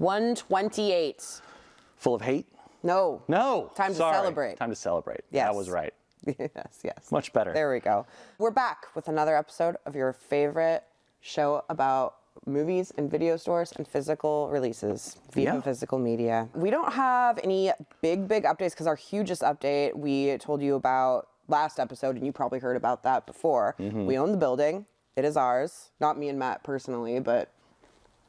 128. Full of hate? No. No. Time to celebrate. Time to celebrate. Yes. That was right. Yes. Much better. There we go. We're back with another episode of your favorite show about movies and video stores and physical releases, Viva Physical Media. We don't have any big updates because our hugest update we told you about last episode, and you probably heard about that before. We own the building. It is ours. Not me and Matt personally, but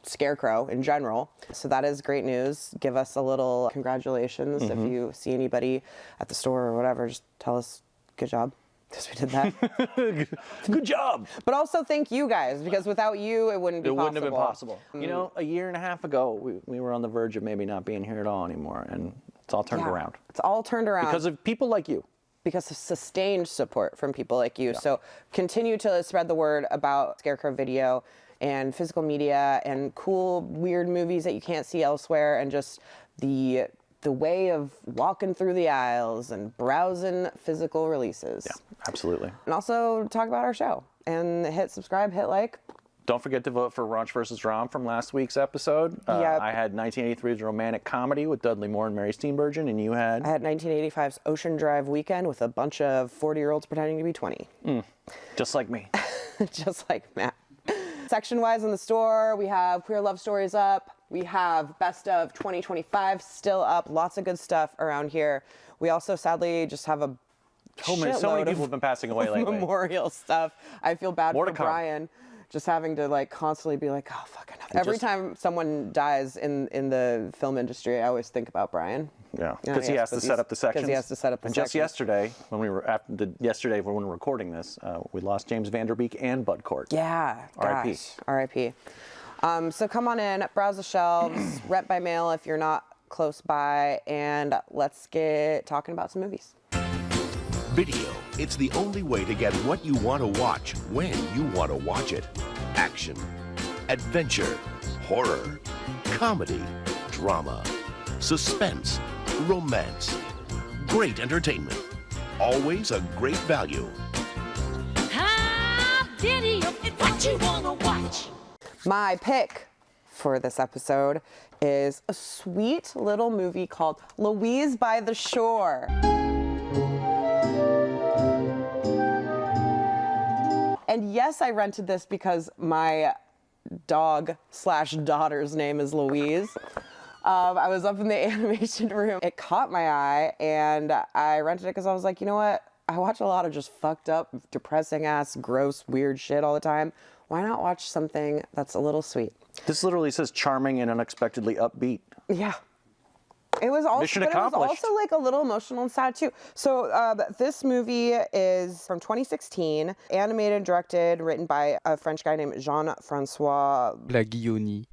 Scarecrow in general. So that is great news. Give us a little congratulations. If you see anybody at the store or whatever, just tell us good job. Because we did that. Good job. But also thank you guys, because without you, it wouldn't be possible. It wouldn't have been possible. You know, a year and a half ago, we were on the verge of maybe not being here at all anymore, and it's all turned around. It's all turned around. Because of people like you. Because of sustained support from people like you. So continue to spread the word about Scarecrow Video and physical media and cool, weird movies that you can't see elsewhere, and just the way of walking through the aisles and browsing physical releases. Yeah, absolutely. And also talk about our show and hit subscribe, hit like. Don't forget to vote for Raunch vs. Rom from last week's episode. I had 1983's romantic comedy with Dudley Moore and Mary Steenburgen, and you had? I had 1985's Ocean Drive Weekend with a bunch of 40-year-olds pretending to be 20. Just like me. Just like Matt. Section-wise in the store, we have Queer Love Stories up. We have Best of 2025 still up. Lots of good stuff around here. We also, sadly, just have a so many people have been passing away lately. Memorial stuff. I feel bad for Brian. Just having to like constantly be like, oh fuck, another. Every time someone dies in the film industry, I always think about Brian. Yeah, because he has to set up the sections. Because he has to set up the sections. And just yesterday, when we were when we were recording this, we lost James Vanderbeek and Bud Cort. Yeah, R.I.P. R.I.P. So come on in, browse the shelves, rent by mail if you're not close by, and let's get talking about some movies. Video. It's the only way to get what you want to watch when you want to watch it. Action, adventure, horror, comedy, drama, suspense, romance. Great entertainment. Always a great value. Video, it's what you want to watch. My pick for this episode is a sweet little movie called Louise By The Shore. And yes, I rented this because my dog/daughter's name is Louise. I was up in the animation room. It caught my eye, and I rented it because I was like, you know what? I watch a lot of just fucked up, depressing ass, gross, weird shit all the time. Why not watch something that's a little sweet? This literally says charming and unexpectedly upbeat. Yeah. It was also, Mission but accomplished. It was also like a little emotional and sad too. So this movie is from 2016, animated, directed, written by a French guy named Jean-Francois Blaguioni.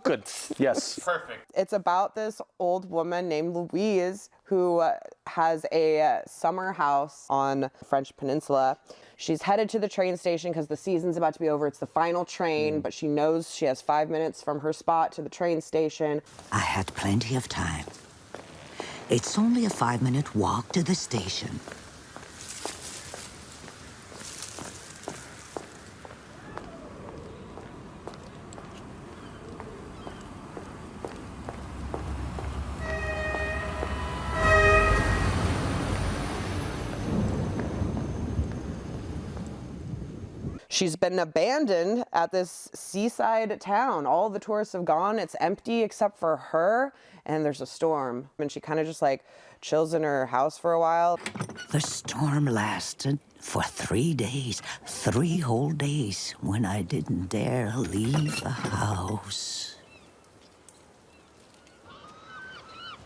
Good. Yes. Perfect. It's about this old woman named Louise who has a summer house on the French peninsula. She's headed to the train station because the season's about to be over. It's the final train, but she knows she has 5 minutes from her spot to the train station. I had plenty of time. It's only a 5-minute walk to the station. She's been abandoned at this seaside town. All the tourists have gone. It's empty except for her, and there's a storm. And she kind of just like chills in her house for a while. The storm lasted for 3 days, 3 whole days, when I didn't dare leave the house.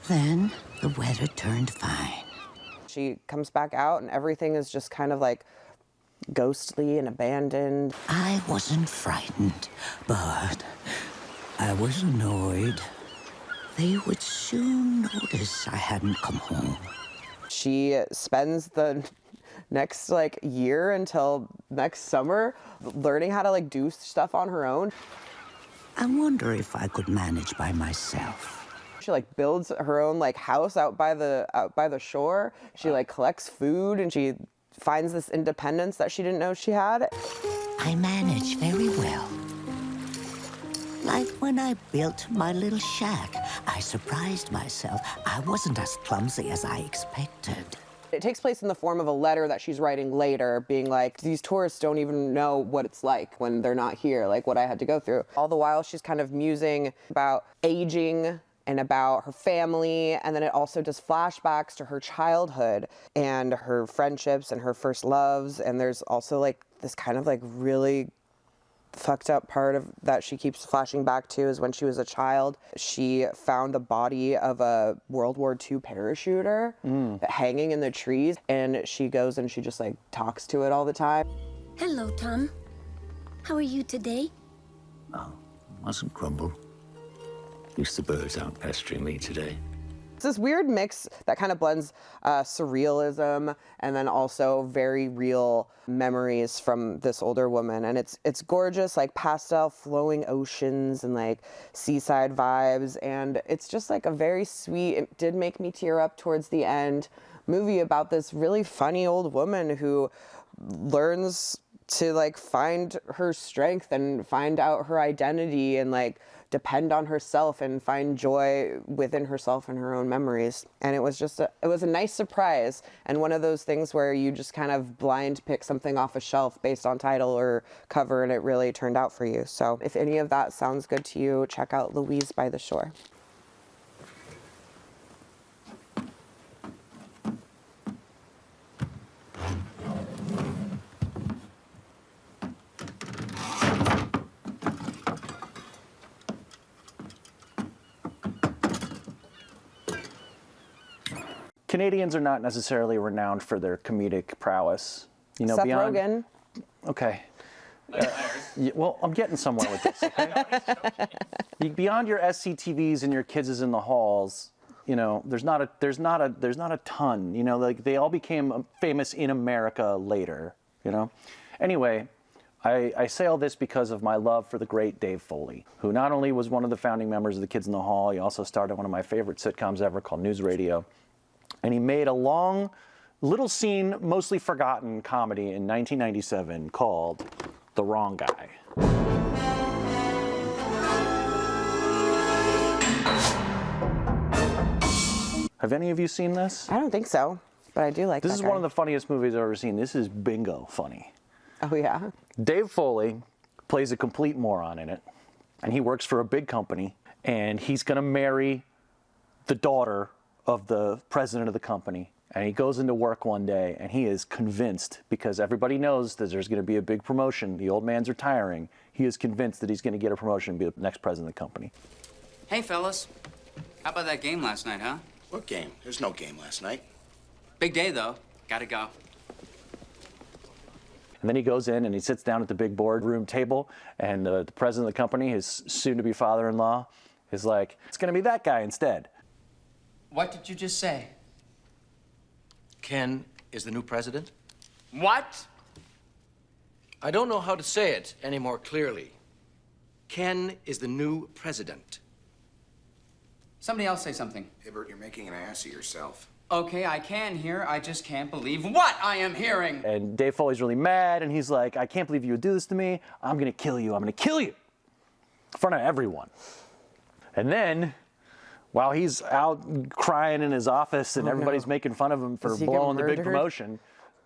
Then the weather turned fine. She comes back out, and everything is just kind of like ghostly and abandoned. I wasn't frightened, but I was annoyed. They would soon notice I hadn't come home. She spends the next like year until next summer learning how to like do stuff on her own. I wonder if I could manage by myself. She like builds her own like house out by the shore. She like collects food, and she finds this independence that she didn't know she had. I manage very well. Like when I built my little shack, I surprised myself. I wasn't as clumsy as I expected. It takes place in the form of a letter that she's writing later, being like, these tourists don't even know what it's like when they're not here, like what I had to go through. All the while, she's kind of musing about aging and about her family, and then it also does flashbacks to her childhood and her friendships and her first loves, and there's also like this kind of like really fucked up part of that she keeps flashing back to is when she was a child. She found the body of a World War II parachuter hanging in the trees, and she goes and she just like talks to it all the time. Hello, Tom. How are you today? Oh, mustn't grumble. At least the birds aren't pestering me today. It's this weird mix that kind of blends surrealism and then also very real memories from this older woman. And it's gorgeous, like pastel flowing oceans and like seaside vibes. And it's just like a very sweet, it did make me tear up towards the end, movie about this really funny old woman who learns to like find her strength and find out her identity and like depend on herself and find joy within herself and her own memories. And it was just it was a nice surprise, and one of those things where you just kind of blind pick something off a shelf based on title or cover, and it really turned out for you. So if any of that sounds good to you, check out Louise by the Shore. Canadians are not necessarily renowned for their comedic prowess. You know, Seth beyond... Rogen. Okay. Well, I'm getting somewhere with this, okay? Beyond your SCTVs and your Kids is in the Halls, you know, there's not a ton, you know, like they all became famous in America later, you know? Anyway, I say all this because of my love for the great Dave Foley, who not only was one of the founding members of the Kids in the Hall, he also started one of my favorite sitcoms ever called News Radio. And he made a long, little seen, mostly forgotten comedy in 1997 called The Wrong Guy. Have any of you seen this? I don't think so, but I do like This that is guy. one of the funniest movies I've ever seen. This is bingo funny. Oh, yeah? Dave Foley plays a complete moron in it, and he works for a big company, and he's going to marry the daughter of the president of the company. And he goes into work one day, and he is convinced, because everybody knows that there's going to be a big promotion, the old man's retiring, he is convinced that he's going to get a promotion and be the next president of the company. Hey, fellas. How about that game last night, huh? What game? There's no game last night. Big day, though. Gotta go. And then he goes in and he sits down at the big boardroom table, and the president of the company, his soon-to-be father-in-law, is like, it's going to be that guy instead. What did you just say? Ken is the new president? What? I don't know how to say it any more clearly. Ken is the new president. Somebody else say something. Hey, Bert, you're making an ass of yourself. Okay, I can hear. I just can't believe what I am hearing. And Dave Foley's really mad, and he's like, I can't believe you would do this to me. I'm going to kill you. I'm going to kill you. In front of everyone. And then, while he's out crying in his office and everybody's making fun of him for blowing the big promotion,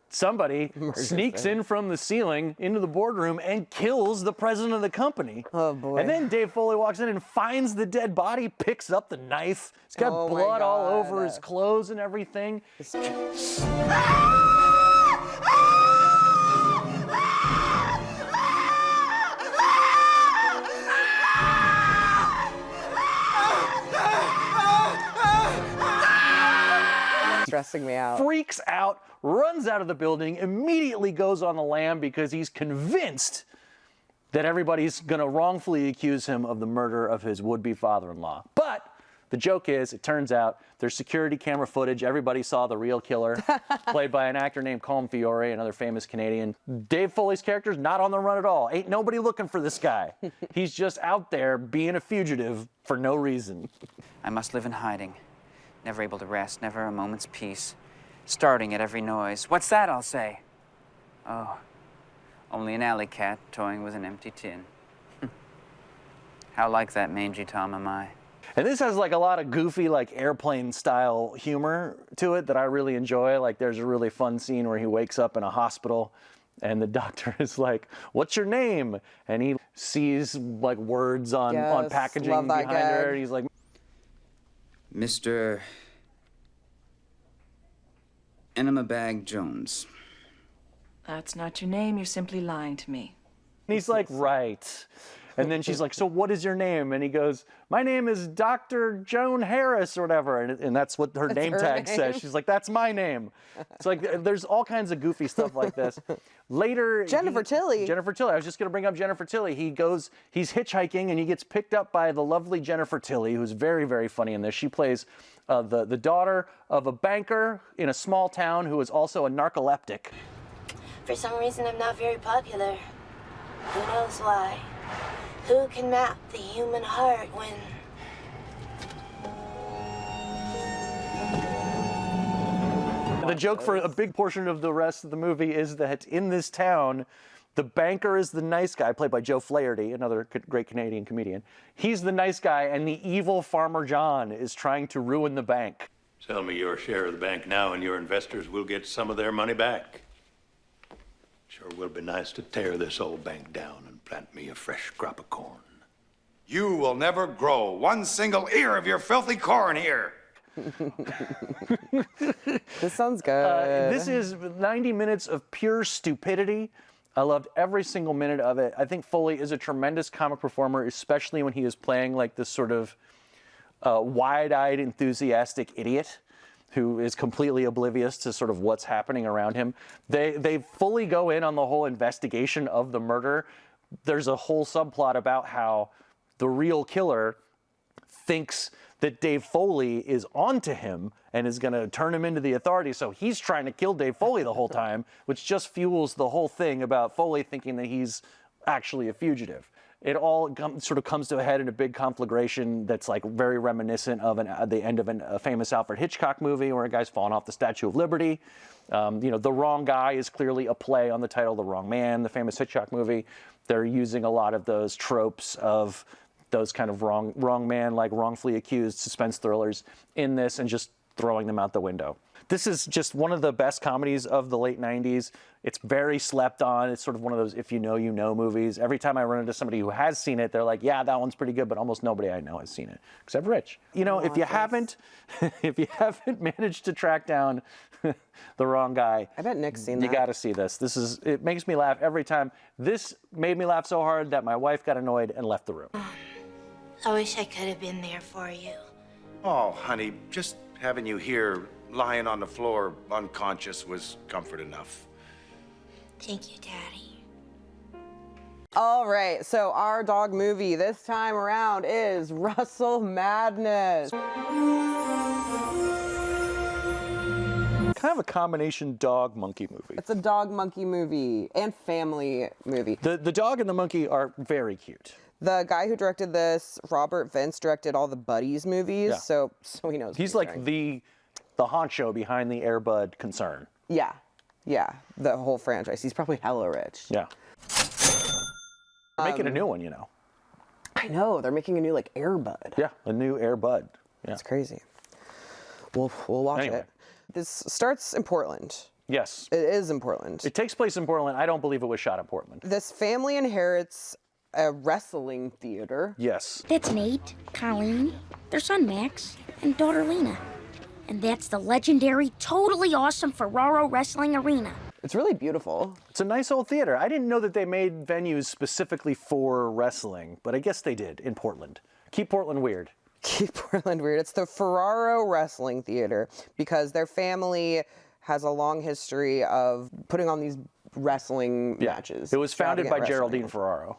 somebody sneaks in from the ceiling into the boardroom and kills the president of the company. Oh, boy. And then Dave Foley walks in and finds the dead body, picks up the knife. It's got blood all over his clothes and everything. Stressing me out. Freaks out, runs out of the building, immediately goes on the lam because he's convinced that everybody's going to wrongfully accuse him of the murder of his would-be father-in-law. But the joke is, it turns out, there's security camera footage. Everybody saw the real killer, played by an actor named Colm Fiore, another famous Canadian. Dave Foley's character's not on the run at all. Ain't nobody looking for this guy. He's just out there being a fugitive for no reason. I must live in hiding. Never able to rest, never a moment's peace. Starting at every noise. What's that, I'll say? Oh, only an alley cat toying with an empty tin. How like that mangy Tom am I? And this has like a lot of goofy, like airplane style humor to it that I really enjoy. Like there's a really fun scene where he wakes up in a hospital and the doctor is like, "What's your name?" And he sees like words on packaging behind her. And he's like, Mr. Enema Bag Jones. That's not your name. You're simply lying to me. and he's like, "Right." And then she's like, "So what is your name?" And he goes, "My name is Dr. Joan Harris," or whatever. And that's what her name tag says. She's like, "That's my name." It's like, there's all kinds of goofy stuff like this. Later, Jennifer Tilly. Jennifer Tilly. I was just going to bring up Jennifer Tilly. He's hitchhiking and he gets picked up by the lovely Jennifer Tilly, who's very, very funny in this. She plays the daughter of a banker in a small town who is also a narcoleptic. For some reason, I'm not very popular. Who knows why? Who can map the human heart when... The joke for a big portion of the rest of the movie is that in this town, the banker is the nice guy, played by Joe Flaherty, another great Canadian comedian. He's the nice guy, and the evil Farmer John is trying to ruin the bank. Sell me your share of the bank now, and your investors will get some of their money back. Sure will be nice to tear this old bank down and plant me a fresh crop of corn. You will never grow one single ear of your filthy corn here. This sounds good. This is 90 minutes of pure stupidity. I loved every single minute of it. I think Foley is a tremendous comic performer, especially when he is playing like this sort of wide-eyed, enthusiastic idiot who is completely oblivious to sort of what's happening around him. They fully go in on the whole investigation of the murder. There's a whole subplot about how the real killer thinks that Dave Foley is onto him and is going to turn him into the authorities. So he's trying to kill Dave Foley the whole time, which just fuels the whole thing about Foley thinking that he's actually a fugitive. It all sort of comes to a head in a big conflagration that's like very reminiscent of the end of a famous Alfred Hitchcock movie where a guy's falling off the Statue of Liberty. The Wrong Guy is clearly a play on the title The Wrong Man, the famous Hitchcock movie. They're using a lot of those tropes of those kind of wrong man, like wrongfully accused suspense thrillers in this and just throwing them out the window. This is just one of the best comedies of the late 90s. It's very slept on. It's sort of one of those if you know, you know movies. Every time I run into somebody who has seen it, they're like, yeah, that one's pretty good, but almost nobody I know has seen it, except Rich. You know, if you haven't managed to track down The Wrong Guy, I bet Nick's seen that. You got to see this. It makes me laugh every time. This made me laugh so hard that my wife got annoyed and left the room. I wish I could have been there for you. Oh, honey, just having you here lying on the floor unconscious was comfort enough. Thank you, Daddy. All right, so our dog movie this time around is Russell Madness. Kind of a combination dog-monkey movie. It's a dog-monkey movie and family movie. The dog and the monkey are very cute. The guy who directed this, Robert Vince, directed all the Buddies movies, Yeah. so he knows. He's like the honcho behind the Air Bud concern. Yeah, the whole franchise. He's probably hella rich. Yeah. Making a new one, you know. I know, they're making a new like Air Bud. Yeah, a new Air Bud. Yeah. It's crazy. We'll watch it. This starts in Portland. Yes. It is in Portland. It takes place in Portland. I don't believe it was shot in Portland. This family inherits a wrestling theater. Yes. That's Nate, Colleen, their son Max, and daughter Lena. And that's the legendary, totally awesome Ferraro Wrestling Arena. It's really beautiful. It's a nice old theater. I didn't know that they made venues specifically for wrestling, but I guess they did in Portland. Keep Portland weird. Keep Portland weird. It's the Ferraro Wrestling Theater because their family has a long history of putting on these wrestling matches. It was founded by Geraldine Ferraro.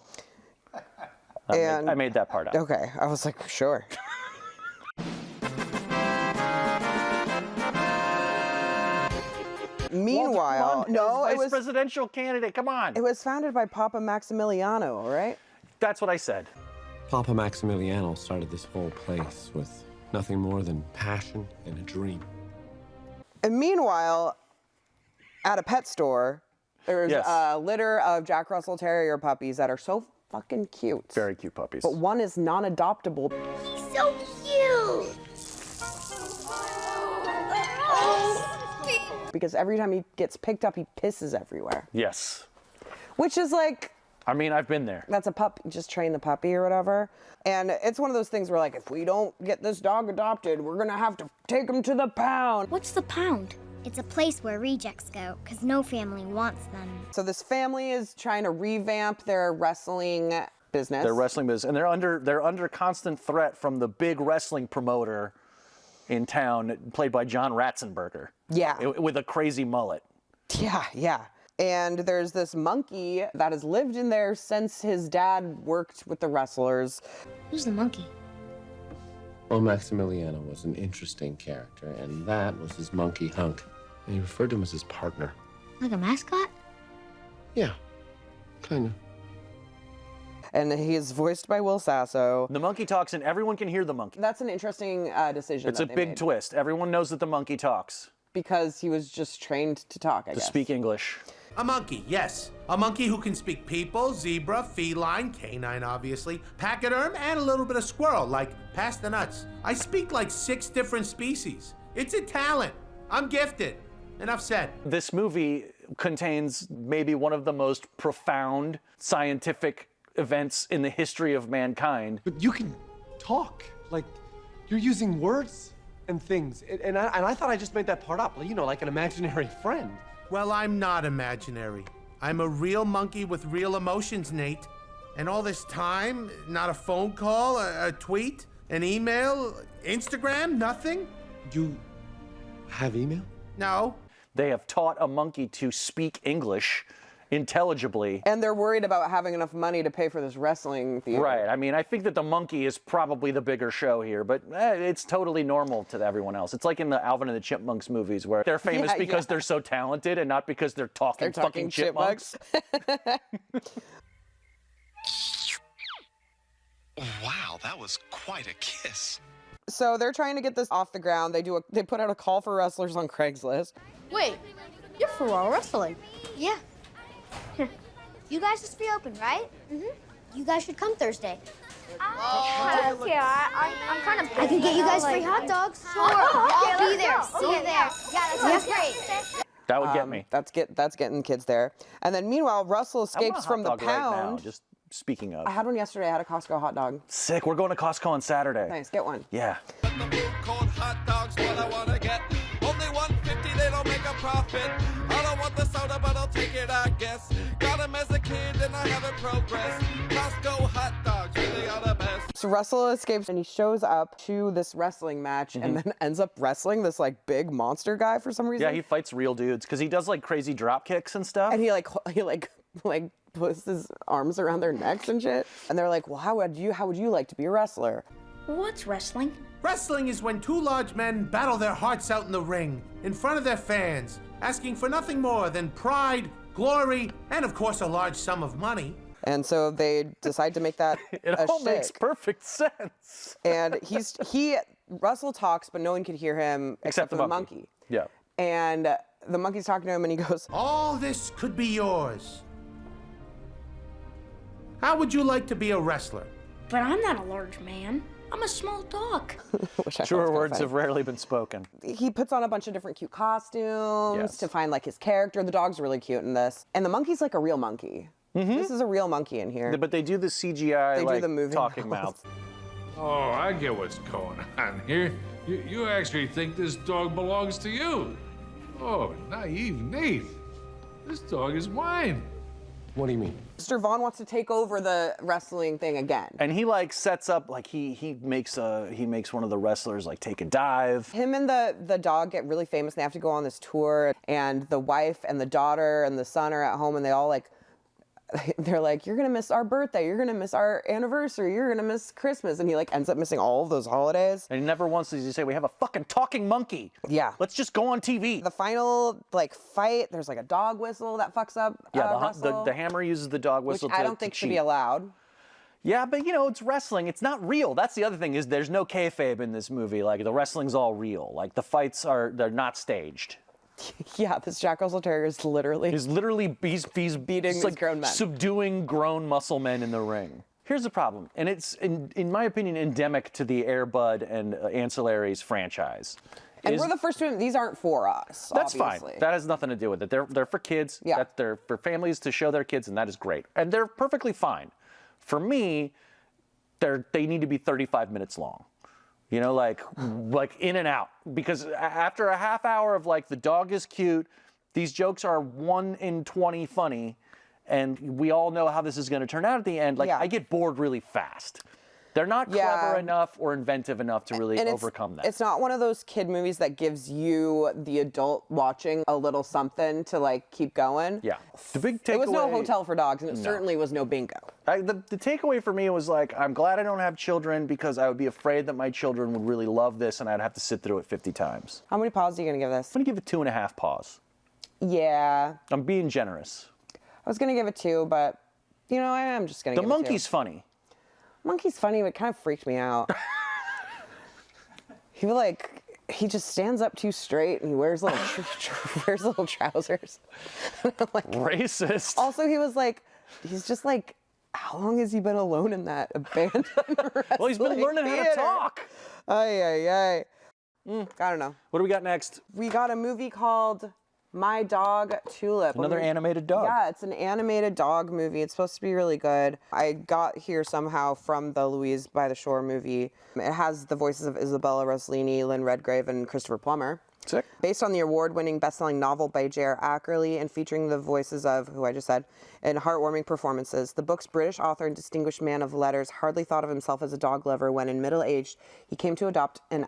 I made that part up. Okay, I was like, sure. Meanwhile, no, it was presidential candidate. Come on. It was founded by Papa Maximiliano, right? That's what I said. Papa Maximiliano started this whole place with nothing more than passion and a dream. And meanwhile, at a pet store, there's a litter of Jack Russell Terrier puppies that are so fucking cute. Very cute puppies. But one is non-adoptable. He's so cute. Because every time he gets picked up, he pisses everywhere. Yes. Which is like, I mean, I've been there. that's a pup, just train the puppy or whatever. And it's one of those things where like, if we don't get this dog adopted, we're gonna have to take him to the pound. What's the pound? It's a place where rejects go, because no family wants them. So this family is trying to revamp their wrestling business. Their wrestling business, and they're under constant threat from the big wrestling promoter in town, played by John Ratzenberger. Yeah. With a crazy mullet. Yeah, yeah. And there's this monkey that has lived in there since his dad worked with the wrestlers. Who's the monkey? Well, Maximiliano was an interesting character, and that was his monkey Hunk. And he referred to him as his partner. Like a mascot? Yeah, kind of. And he is voiced by Will Sasso. The monkey talks, and everyone can hear the monkey. That's an interesting decision. It's a big twist. Everyone knows that the monkey talks. Because he was just trained to talk, I guess. To speak English. A monkey, yes. A monkey who can speak people, zebra, feline, canine obviously, pachyderm, and a little bit of squirrel, like pass the nuts. I speak like 6 different species. It's a talent. I'm gifted. Enough said. This movie contains maybe one of the most profound scientific events in the history of mankind. But you can talk. Like, you're using words and things. And I thought I just made that part up. You know, like an imaginary friend. Well, I'm not imaginary. I'm a real monkey with real emotions, Nate. And all this time, not a phone call, a tweet, an email, Instagram, nothing? You have email? No. They have taught a monkey to speak English intelligibly. And they're worried about having enough money to pay for this wrestling theater. Right. I mean, I think that the monkey is probably the bigger show here, but it's totally normal to everyone else. It's like in the Alvin and the Chipmunks movies where they're famous because they're so talented and not because they're talking fucking chipmunks. Wow, that was quite a kiss. So they're trying to get this off the ground. They put out a call for wrestlers on Craigslist. Wait, you're for Raw Wrestling. Yeah. You guys just reopened, right? Mm-hmm. You guys should come Thursday. I'm kind of. I can get you guys free hot dogs. Sure. I'll be there. See you there. Yeah, that sounds great. That would get me. That's getting kids there. And then meanwhile, Russell escapes from the I want a hot dog pound. right now, just speaking of. I had one yesterday. I had a Costco hot dog. Sick. We're going to Costco on Saturday. Nice. Get one. Yeah. Cold hot dogs, what I wanna get. Only $1.50, they don't make a profit. I don't want the soda, but I'll take it, I guess. Got 'em as a kid and I haven't progressed. Costco hot dogs really are the best. So Russell escapes and he shows up to this wrestling match and then ends up wrestling this like big monster guy for some reason. Yeah, he fights real dudes because he does like crazy drop kicks and stuff. And he puts his arms around their necks and shit. And they're like, well, how would you like to be a wrestler? What's wrestling? Wrestling is when 2 large men battle their hearts out in the ring, in front of their fans, asking for nothing more than pride, glory, and of course a large sum of money. And so they decide to make that it a all shtick. makes perfect sense. And Russell talks, but no one can hear him except for the monkey. Yeah. And the monkey's talking to him and he goes, all this could be yours. How would you like to be a wrestler? But I'm not a large man. I'm a small dog. Truer words have rarely been spoken. He puts on a bunch of different cute costumes to find like his character. The dog's really cute in this. And the monkey's like a real monkey. This is a real monkey in here. But they do the CGI They do like the moving talking mouth. mouth. Oh, I get what's going on here. You actually think this dog belongs to you. Oh, naive Nate. This dog is mine. What do you mean? Mr. Vaughn wants to take over the wrestling thing again. And he like sets up like he makes one of the wrestlers like take a dive. Him and the dog get really famous. They have to go on this tour, and the wife and the daughter and the son are at home, and they all like. They're like, you're gonna miss our birthday, you're gonna miss our anniversary, you're gonna miss Christmas, and he like ends up missing all of those holidays. And he never once does he say, we have a fucking talking monkey. Yeah. Let's just go on TV. The final like fight, there's like a dog whistle that fucks up. The hammer uses the dog whistle. Which I don't think should be allowed. Yeah, but you know, it's wrestling. It's not real. That's the other thing is there's no kayfabe in this movie. Like the wrestling's all real. Like the fights they're not staged. Yeah, this Jack Russell Terrier is literally... He's beating these grown men. Subduing grown muscle men in the ring. Here's the problem, and it's, in my opinion, endemic to the Air Bud and Ancillaries franchise. And we're the first to admit these aren't for us, That's obviously. fine. That has nothing to do with it. They're for kids. Yeah. They're for families to show their kids, and that is great. And they're perfectly fine. For me, they need to be 35 minutes long. You know, like in and out. Because after a half hour of like, the dog is cute, these jokes are 1 in 20 funny, and we all know how this is going to turn out at the end. Like, I get bored really fast. They're not clever enough or inventive enough to really overcome that. It's not one of those kid movies that gives you, the adult watching, a little something to like keep going. Yeah. The big takeaway... It was no Hotel for Dogs, and it certainly was no Bingo. The takeaway for me was like, I'm glad I don't have children because I would be afraid that my children would really love this and I'd have to sit through it 50 times. How many paws are you going to give this? I'm going to give it 2.5 paws. Yeah. I'm being generous. I was going to give it 2, but, you know, I am just going to give it 2. The monkey's funny. Monkey's funny, but it kind of freaked me out. He just stands up too straight and he wears little trousers. Like, racist. Also, he's just like, how long has he been alone in that abandoned Well, he's been learning how to talk. I don't know. What do we got next? We got a movie called My Dog Tulip. Another animated dog. Yeah, it's an animated dog movie. It's supposed to be really good. I got here somehow from the Louise By The Shore movie. It has the voices of Isabella Rossellini, Lynn Redgrave, and Christopher Plummer. Sick. Based on the award-winning best-selling novel by J.R. Ackerley and featuring the voices of, who I just said, in heartwarming performances. The book's British author and distinguished man of letters hardly thought of himself as a dog lover when, in middle age, he came to adopt an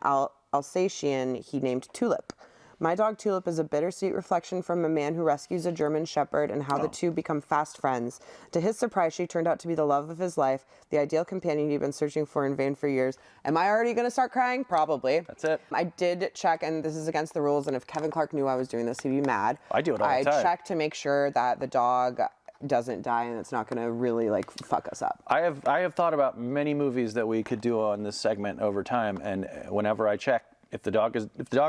Alsatian he named Tulip. My Dog Tulip is a bittersweet reflection from a man who rescues a German shepherd and how the two become fast friends. To his surprise, she turned out to be the love of his life, the ideal companion he'd been searching for in vain for years. Am I already going to start crying? Probably. That's it. I did check, and this is against the rules, and if Kevin Clarke knew I was doing this, he'd be mad. I do it all the time. I checked to make sure that the dog doesn't die and it's not going to really like fuck us up. I have thought about many movies that we could do on this segment over time, and whenever I check, if the dog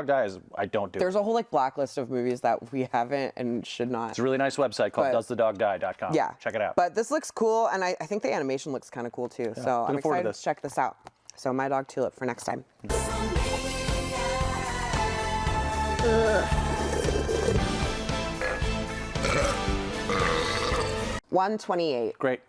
dies, I don't do it. There's a whole like blacklist of movies that we haven't and should not. It's a really nice website called doesthedogdie.com. Yeah. Check it out. But this looks cool, and I think the animation looks kind of cool too. Yeah. So I'm Looking forward to excited this. to check this out. So My Dog Tulip for next time. 128. Great.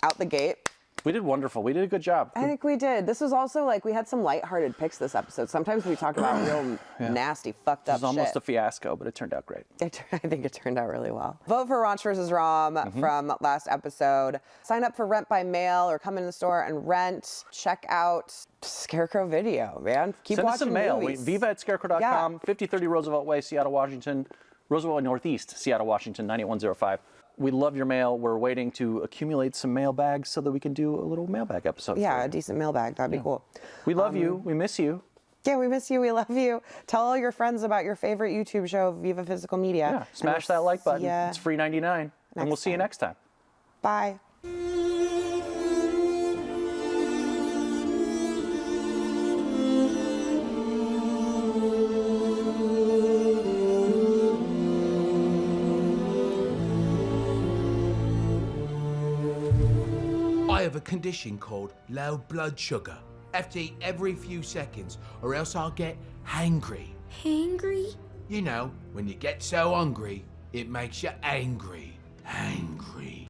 Out the gate. We did wonderful. We did a good job. I think we did. This was also like, we had some lighthearted picks this episode. Sometimes we talk about real nasty, fucked up It was almost shit. a fiasco, but it turned out great. I think it turned out really well. Vote for Ranch vs. Rom from last episode. Sign up for Rent by Mail or come in the store and rent. Check out Scarecrow Video, man. Keep Send us watching some mail. movies. Viva@scarecrow.com, Yeah. 5030 Roosevelt Way, Seattle, Washington. Roosevelt Northeast, Seattle, Washington, 98105. We love your mail. We're waiting to accumulate some mailbags so that we can do a little mailbag episode. Yeah, a decent mailbag. That'd be cool. We love you. We miss you. Yeah, we miss you. We love you. Tell all your friends about your favorite YouTube show, Viva Physical Media. Yeah, smash that like button. It's free 99. And we'll see you next time. Bye. I have a condition called low blood sugar. I have to eat every few seconds or else I'll get hangry. Hangry? You know, when you get so hungry, it makes you angry. Hangry.